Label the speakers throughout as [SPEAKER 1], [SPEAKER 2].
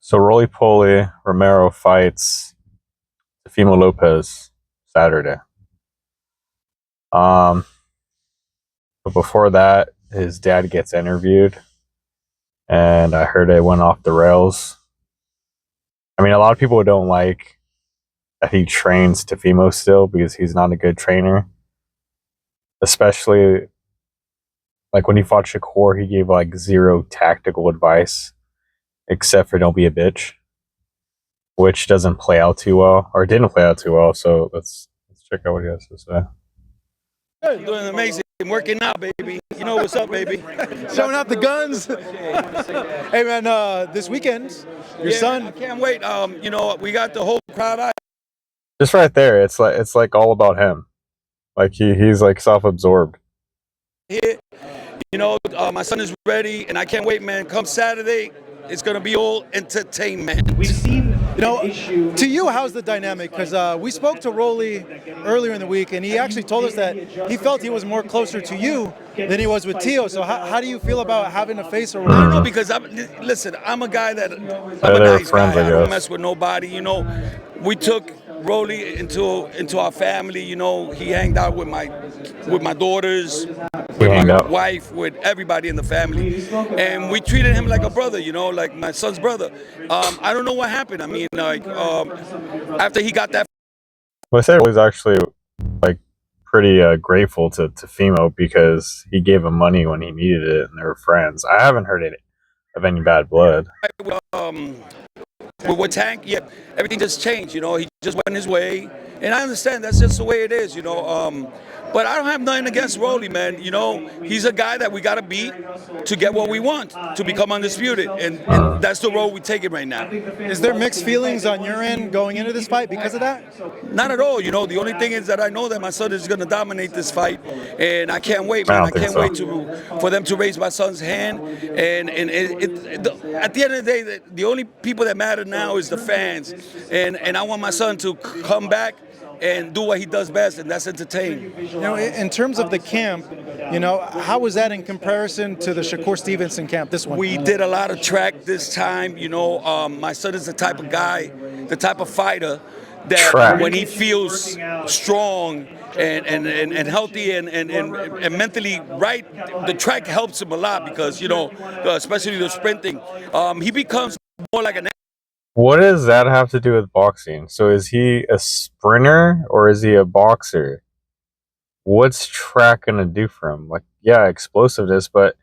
[SPEAKER 1] So Roly Poly Romero fights Tefimo Lopez Saturday. Um, but before that, his dad gets interviewed, and I heard it went off the rails. I mean, a lot of people don't like that he trains Tefimo still because he's not a good trainer. Especially like when he fought Shakur, he gave like zero tactical advice except for don't be a bitch, which doesn't play out too well, or didn't play out too well. So let's check out what he has to say.
[SPEAKER 2] Good, doing amazing, working out, baby. You know what's up, baby.
[SPEAKER 3] Showing out the guns. Hey man, this weekend, your son.
[SPEAKER 2] I can't wait. We got the whole crowd out.
[SPEAKER 1] Just right there, it's like all about him. Like he's like self-absorbed.
[SPEAKER 2] Here. My son is ready, and I can't wait, man. Come Saturday, it's gonna be all entertainment.
[SPEAKER 3] We've seen, to you, how's the dynamic? Because we spoke to Rolly earlier in the week, and he actually told us that he felt he was more closer to you than he was with Tio. So how do you feel about having to face a Rolly?
[SPEAKER 2] I don't know, because I'm a guy that I'm a nice
[SPEAKER 1] friends,
[SPEAKER 2] guy. I don't
[SPEAKER 1] guess.
[SPEAKER 2] mess with nobody. We took Rolly into our family. He hanged out with my daughters, with my wife, with everybody in the family, and we treated him like a brother. Like my son's brother. I don't know what happened. I mean, after he got that.
[SPEAKER 1] Well, I say Rolly's actually like pretty grateful to Fimo because he gave him money when he needed it, and they were friends. I haven't heard it of any bad blood.
[SPEAKER 2] With Tank, yeah, everything just changed. He just went his way, and I understand that's just the way it is. But I don't have nothing against Rolly, man. He's a guy that we gotta beat to get what we want, to become undisputed, and that's the road we take it right now.
[SPEAKER 3] Is there mixed feelings on your end going into this fight because of that?
[SPEAKER 2] Not at all. The only thing is that I know that my son is gonna dominate this fight, and I can't wait, man. I can't wait for them to raise my son's hand. And at the end of the day, the only people that matter now is the fans, and I want my son to come back and do what he does best, and that's entertain.
[SPEAKER 3] In terms of the camp, how was that in comparison to the Shakur Stevenson camp, this one?
[SPEAKER 2] We did a lot of track this time. My son is the type of guy, the type of fighter that when he feels strong and healthy and mentally right, the track helps him a lot because, especially the sprinting, he becomes more like an.
[SPEAKER 1] What does that have to do with boxing? So is he a sprinter or is he a boxer? What's track gonna do for him? Like, yeah, explosiveness, but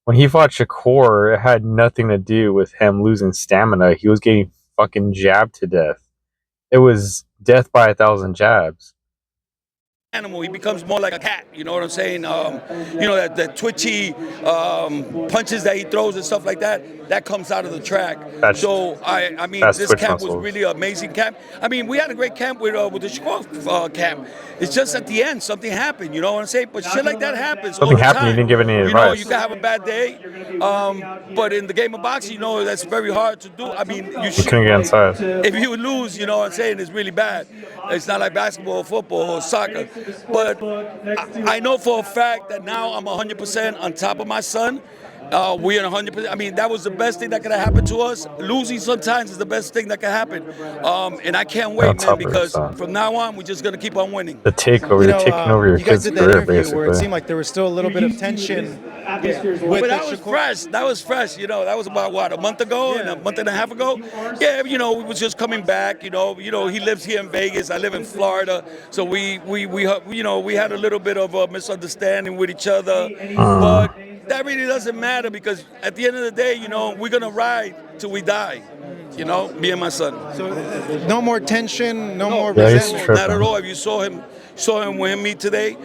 [SPEAKER 1] when he fought Shakur, it had nothing to do with him losing stamina. He was getting fucking jabbed to death. It was death by 1,000 jabs.
[SPEAKER 2] Animal, he becomes more like a cat, you know what I'm saying? That twitchy punches that he throws and stuff like that comes out of the track. This camp was really an amazing camp. I mean, we had a great camp with the Shakur camp. It's just at the end, something happened, you know what I'm saying? But shit like that happens all the time.
[SPEAKER 1] Something happened, you didn't give any advice.
[SPEAKER 2] You can have a bad day, but in the game of boxing, that's very hard to do. I mean, you
[SPEAKER 1] couldn't get inside.
[SPEAKER 2] If you lose, you know what I'm saying, it's really bad. It's not like basketball, football, or soccer. But I know for a fact that now I'm 100% on top of my son. We are 100%. I mean, that was the best thing that could have happened to us. Losing sometimes is the best thing that can happen. And I can't wait, man, because from now on, we're just going to keep on winning.
[SPEAKER 1] The takeover, you're taking over your kid's career, basically.
[SPEAKER 3] Where it seemed like there was still a little bit of tension.
[SPEAKER 2] But that was fresh. That was fresh. That was about, what, a month ago and a month and a half ago? Yeah, we was just coming back. He lives here in Vegas. I live in Florida. So we had a little bit of a misunderstanding with each other. But that really doesn't matter because at the end of the day, we're going to ride till we die. Me and my son.
[SPEAKER 3] So no more tension, no more resentment.
[SPEAKER 2] Not at all. If you saw him with me today,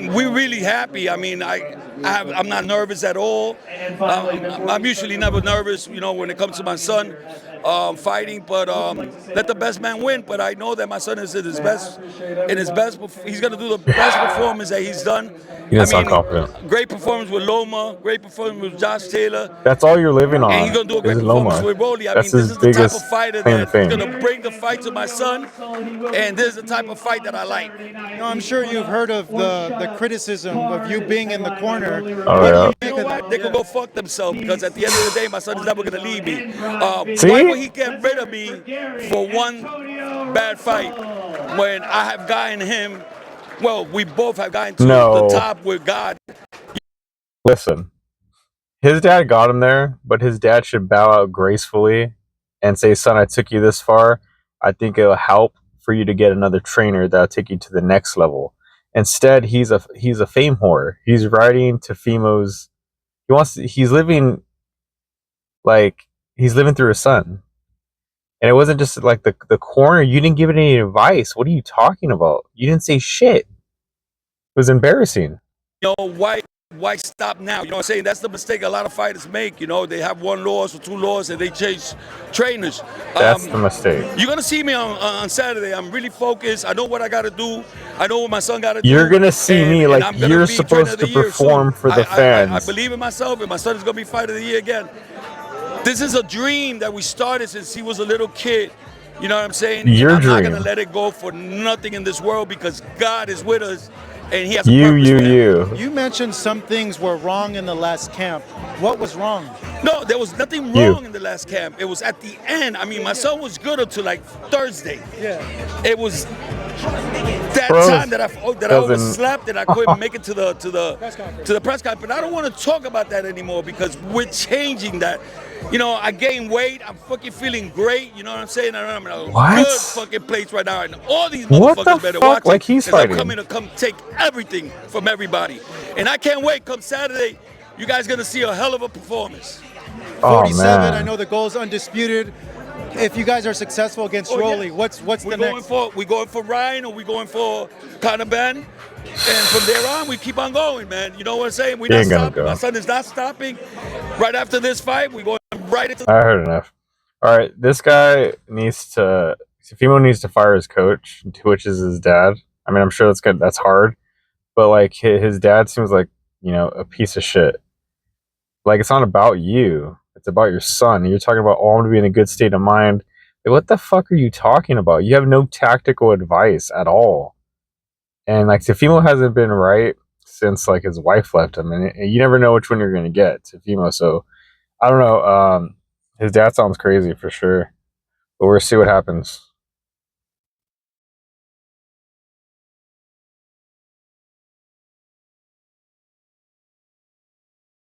[SPEAKER 2] we're really happy. I'm not nervous at all. I'm usually never nervous, when it comes to my son fighting. But let the best man win. But I know that my son is at his best. He's going to do the best performance that he's done.
[SPEAKER 1] You sound confident.
[SPEAKER 2] Great performance with Loma. Great performance with Josh Taylor.
[SPEAKER 1] That's all you're living on.
[SPEAKER 2] And he's going to do a great performance with Rolly.
[SPEAKER 1] This
[SPEAKER 2] is the type of fighter that's
[SPEAKER 1] going
[SPEAKER 2] to bring the fight to my son. And this is the type of fight that I like.
[SPEAKER 3] I'm sure you've heard of the criticism of you being in the corner.
[SPEAKER 1] Oh, yeah.
[SPEAKER 2] know what? They could go fuck themselves because at the end of the day, my son is never gonna leave me. Why
[SPEAKER 1] See?
[SPEAKER 2] would he get rid of me for one bad fight when I have gotten him? Well, we both have gotten to the
[SPEAKER 1] No.
[SPEAKER 2] top with God.
[SPEAKER 1] Listen. His dad got him there, but his dad should bow out gracefully and say, "Son, I took you this far. I think it'll help for you to get another trainer that'll take you to the next level." Instead, he's a fame whore. He's riding to Fimo's. He's living like he's living through his son. And it wasn't just like the corner. You didn't give it any advice. What are you talking about? You didn't say shit. It was embarrassing.
[SPEAKER 2] You know, why stop now? You know what I'm saying? That's the mistake a lot of fighters make. You know, they have one loss or two losses and they change trainers.
[SPEAKER 1] That's the mistake.
[SPEAKER 2] You're gonna see me on Saturday. I'm really focused. I know what I gotta do. I know what my son gotta do.
[SPEAKER 1] You're gonna see me like you're supposed to perform for the fans.
[SPEAKER 2] I believe in myself, and my son is gonna be fighter of the year again. This is a dream that we started since he was a little kid. You know what I'm saying?
[SPEAKER 1] Your
[SPEAKER 2] I'm
[SPEAKER 1] dream.
[SPEAKER 2] not gonna let it go for nothing in this world because God is with us, and He has a purpose for that.
[SPEAKER 3] You mentioned some things were wrong in the last camp. What was wrong?
[SPEAKER 2] No, there was nothing wrong in the last camp. It was at the end. I mean, my son was good until like Thursday.
[SPEAKER 3] Yeah.
[SPEAKER 2] It was that time that I overslept and I couldn't make it to the press conference. But I don't want to talk about that anymore because we're changing that. You know, I gained weight. I'm fucking feeling great. You know what I'm saying? I'm in a good fucking place right now, and all these motherfuckers better watch it.
[SPEAKER 1] Like he's fighting.
[SPEAKER 2] I'm coming to come take everything from everybody, and I can't wait. Come Saturday, you guys gonna see a hell of a performance.
[SPEAKER 3] 47. I know the goal is undisputed. If you guys are successful against Rolly, what's the next?
[SPEAKER 2] We going for Ryan or we going for Conor Ben? And from there on, we keep on going, man. You know what I'm saying? We're not stopping. My son is not stopping. Right after this fight, we're going right into.
[SPEAKER 1] I heard enough. All right, this guy Fimo needs to fire his coach, which is his dad. I mean, I'm sure that's good. That's hard, but like his dad seems like a piece of shit. Like it's not about you. It's about your son. You're talking about, oh, I'm gonna be in a good state of mind. Like, what the fuck are you talking about? You have no tactical advice at all. And like Teofimo hasn't been right since like his wife left him, and you never know which one you're gonna get, Teofimo. So I don't know. His dad sounds crazy for sure, but we'll see what happens.